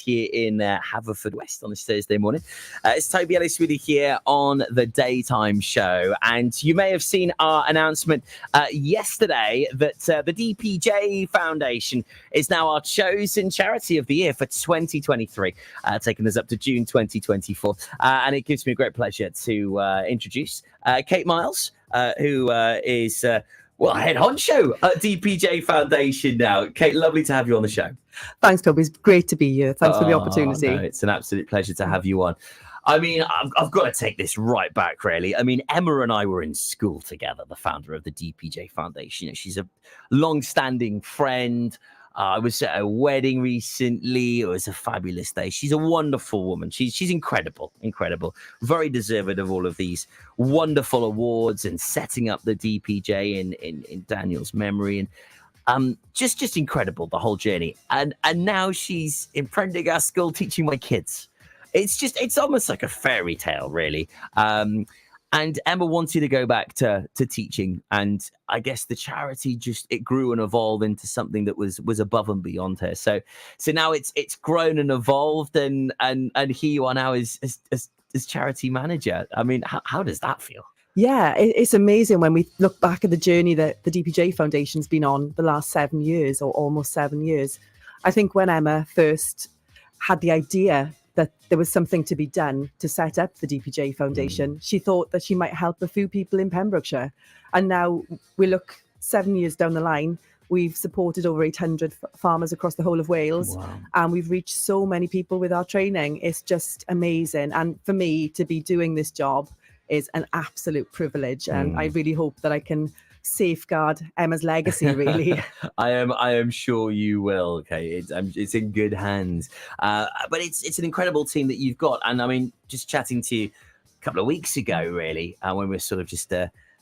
here in Haverfordwest on this Thursday morning. It's Toby Ellis with you here on the Daytime Show. And you may have seen our announcement yesterday that the DPJ Foundation is now our chosen charity of the year for 2023, taking us up to June 2024. And it gives me a great pleasure to introduce Kate Miles, who is... head honcho at DPJ Foundation now. Kate, lovely to have you on the show. Thanks, Toby. It's great to be here. Thanks for the opportunity. No, it's an absolute pleasure to have you on. I mean, I've got to take this right back, really. I mean, Emma and I were in school together, the founder of the DPJ Foundation. She's a long-standing friend. I was at a wedding recently. It was a fabulous day. She's a wonderful woman. She's incredible. Very deserving of all of these wonderful awards and setting up the DPJ in Daniel's memory. And just incredible, the whole journey. And now she's imprinting our school, teaching my kids. It's almost like a fairy tale, really. And Emma wanted to go back to teaching, and I guess the charity it grew and evolved into something that was above and beyond her. So now it's grown and evolved, and here you are now as charity manager. I mean, how does that feel? Yeah, it's amazing when we look back at the journey that the DPJ Foundation's been on the last 7 years, or almost 7 years. I think when Emma first had the idea that there was something to be done to set up the DPJ Foundation, she thought that she might help a few people in Pembrokeshire. And now we look 7 years down the line, we've supported over 800 farmers across the whole of Wales. Wow. And we've reached so many people with our training. It's just amazing. And for me to be doing this job is an absolute privilege. And I really hope that I can safeguard Emma's legacy, really. I am sure you will. Okay, it's in good hands. But it's an incredible team that you've got. And I mean, just chatting to you a couple of weeks ago, really, when we're sort of just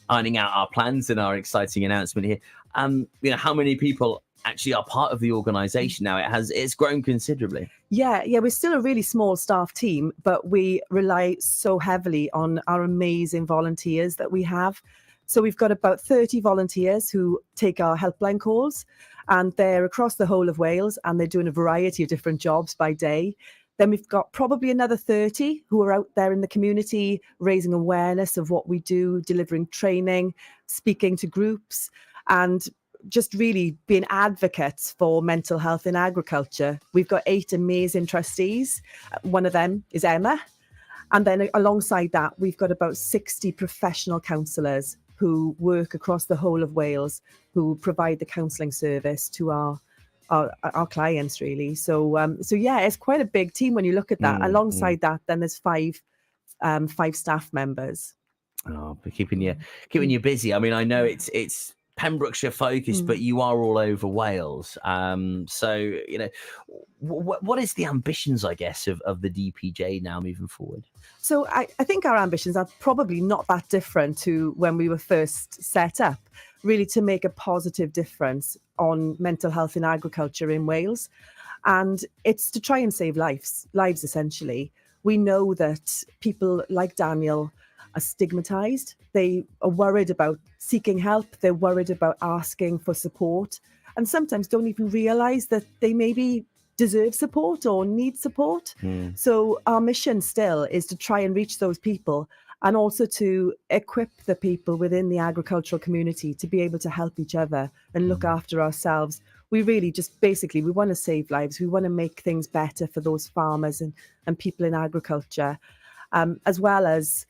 ironing out our plans and our exciting announcement here. How many people actually are part of the organisation now? It's grown considerably. Yeah, we're still a really small staff team, but we rely so heavily on our amazing volunteers that we have. So we've got about 30 volunteers who take our helpline calls, and they're across the whole of Wales, and they're doing a variety of different jobs by day. Then we've got probably another 30 who are out there in the community, raising awareness of what we do, delivering training, speaking to groups, and just really being advocates for mental health in agriculture. We've got 8 amazing trustees. One of them is Emma. And then alongside that, we've got about 60 professional counsellors who work across the whole of Wales, who provide the counselling service to our clients, really. So yeah, it's quite a big team when you look at that. Alongside that, then there's 5 staff members. Oh, but keeping you busy. I mean, I know it's Pembrokeshire focused, but you are all over Wales. So, what is the ambitions, I guess, of the DPJ now moving forward? So I think our ambitions are probably not that different to when we were first set up, really to make a positive difference on mental health in agriculture in Wales. And it's to try and save lives essentially. We know that people like Daniel are stigmatized. They are worried about seeking help. They're worried about asking for support, and sometimes don't even realize that they maybe deserve support or need support. So our mission still is to try and reach those people, and also to equip the people within the agricultural community to be able to help each other and look after ourselves. We really just we want to save lives. We want to make things better for those farmers and people in agriculture, as well as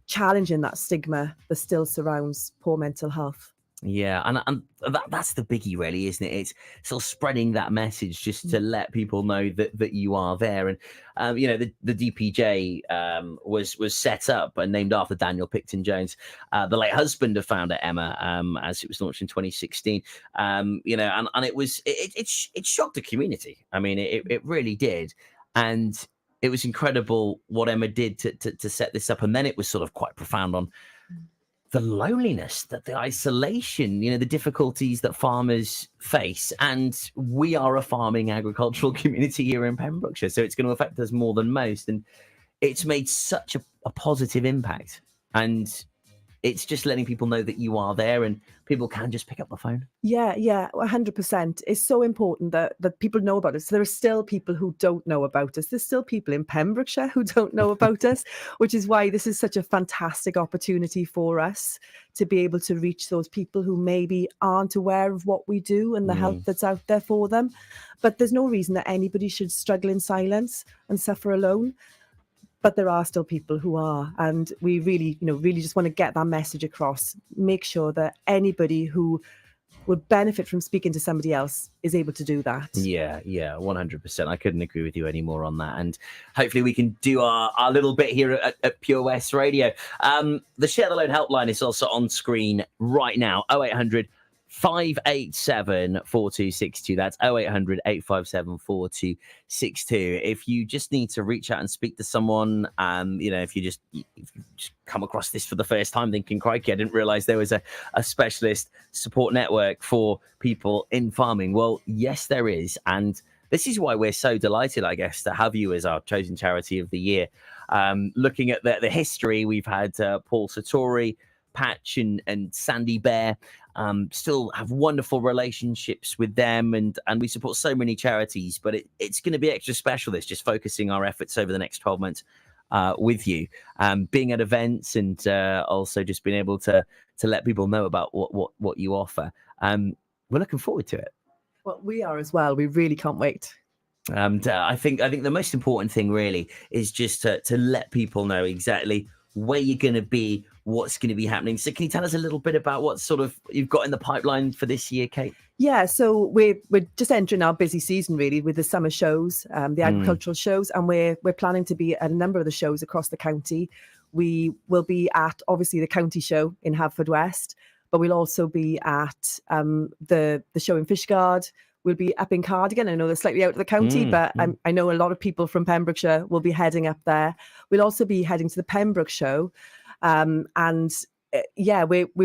challenging that stigma that still surrounds poor mental health. Yeah, and that's the biggie, really, isn't it? It's sort of spreading that message just to let people know that you are there. And the DPJ was set up and named after Daniel Picton-Jones, the late husband of founder Emma, as it was launched in 2016. And it shocked the community. I mean, it really did, and it was incredible what Emma did to set this up. And then it was sort of quite profound on the loneliness, the isolation, the difficulties that farmers face. And we are a farming agricultural community here in Pembrokeshire, so it's going to affect us more than most. And it's made such a positive impact. And it's just letting people know that you are there and people can just pick up the phone. Yeah, 100%. It's so important that people know about us. There are still people who don't know about us. There's still people in Pembrokeshire who don't know about us, which is why this is such a fantastic opportunity for us to be able to reach those people who maybe aren't aware of what we do and the help that's out there for them. But there's no reason that anybody should struggle in silence and suffer alone. But there are still people who are, and we really just want to get that message across. Make sure that anybody who would benefit from speaking to somebody else is able to do that. Yeah, 100%. I couldn't agree with you any more on that. And hopefully we can do our little bit here at Pure West Radio. The Share the Load helpline is also on screen right now. 0800 587 4262. That's 0800 857 4262. If you just need to reach out and speak to someone, if you just come across this for the first time thinking, crikey, I didn't realize there was a specialist support network for people in farming. Well, yes, there is. And this is why we're so delighted, I guess, to have you as our chosen charity of the year. Looking at the history, we've had Paul Sartori, Patch and Sandy Bear. Still have wonderful relationships with them, and we support so many charities, but it's going to be extra special, this, just focusing our efforts over the next 12 months with you, being at events and also just being able to let people know about what you offer. We're looking forward to it. Well, we are as well. We really can't wait. And I think the most important thing really is just to let people know exactly where you're going to be, what's going to be happening. So can you tell us a little bit about what sort of you've got in the pipeline for this year, Kate? Yeah, so we're just entering our busy season really with the summer shows, the agricultural shows, and we're planning to be at a number of the shows across the county. We will be at obviously the county show in Haverfordwest, but we'll also be at the show in Fishguard. We'll be up in Cardigan. I know they're slightly out of the county, but I know a lot of people from Pembrokeshire will be heading up there. We'll also be heading to the Pembroke show. We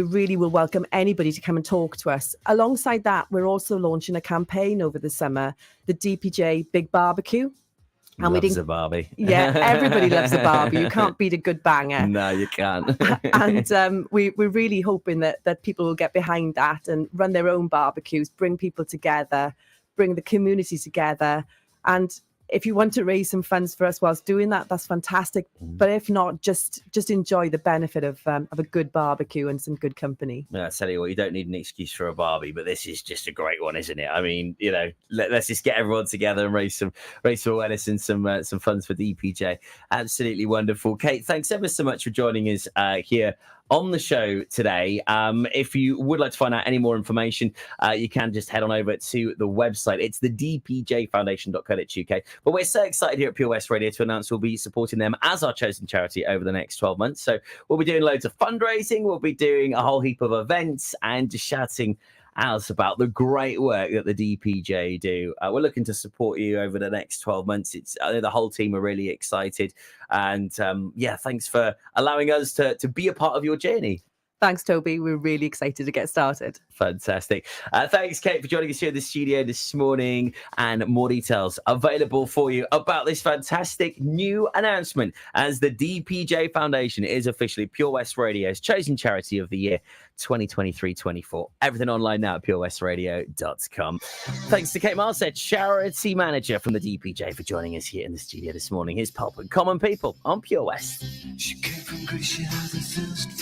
really will welcome anybody to come and talk to us. Alongside that, we're also launching a campaign over the summer, the DPJ Big Barbecue. And loves a barbie. Yeah, everybody loves a barbie. You can't beat a good banger. No, you can't. And we're really hoping that people will get behind that and run their own barbecues, bring people together, bring the community together. And if you want to raise some funds for us whilst doing that, that's fantastic. But if not, just enjoy the benefit of a good barbecue and some good company. Yeah, I tell you what, you don't need an excuse for a barbie, but this is just a great one, isn't it? I mean, let's just get everyone together and raise some awareness and some funds for DPJ. Absolutely wonderful. Kate, thanks ever so much for joining us here on the show today. If you would like to find out any more information, you can just head on over to the website. It's the dpjfoundation.co.uk. But we're so excited here at Pure West Radio to announce we'll be supporting them as our chosen charity over the next 12 months. So we'll be doing loads of fundraising. We'll be doing a whole heap of events and just shouting out about the great work that the DPJ do. We're looking to support you over the next 12 months. I know the whole team are really excited. And thanks for allowing us to be a part of your journey. Thanks, Toby. We're really excited to get started. Fantastic. Thanks, Kate, for joining us here in the studio this morning. And more details available for you about this fantastic new announcement as the DPJ Foundation is officially Pure West Radio's chosen charity of the year 2023-24. Everything online now at purewestradio.com. Thanks to Kate Marset, Charity Manager from the DPJ, for joining us here in the studio this morning. Here's Pulp and Common People on Pure West. She came from Greece, she had a thirst for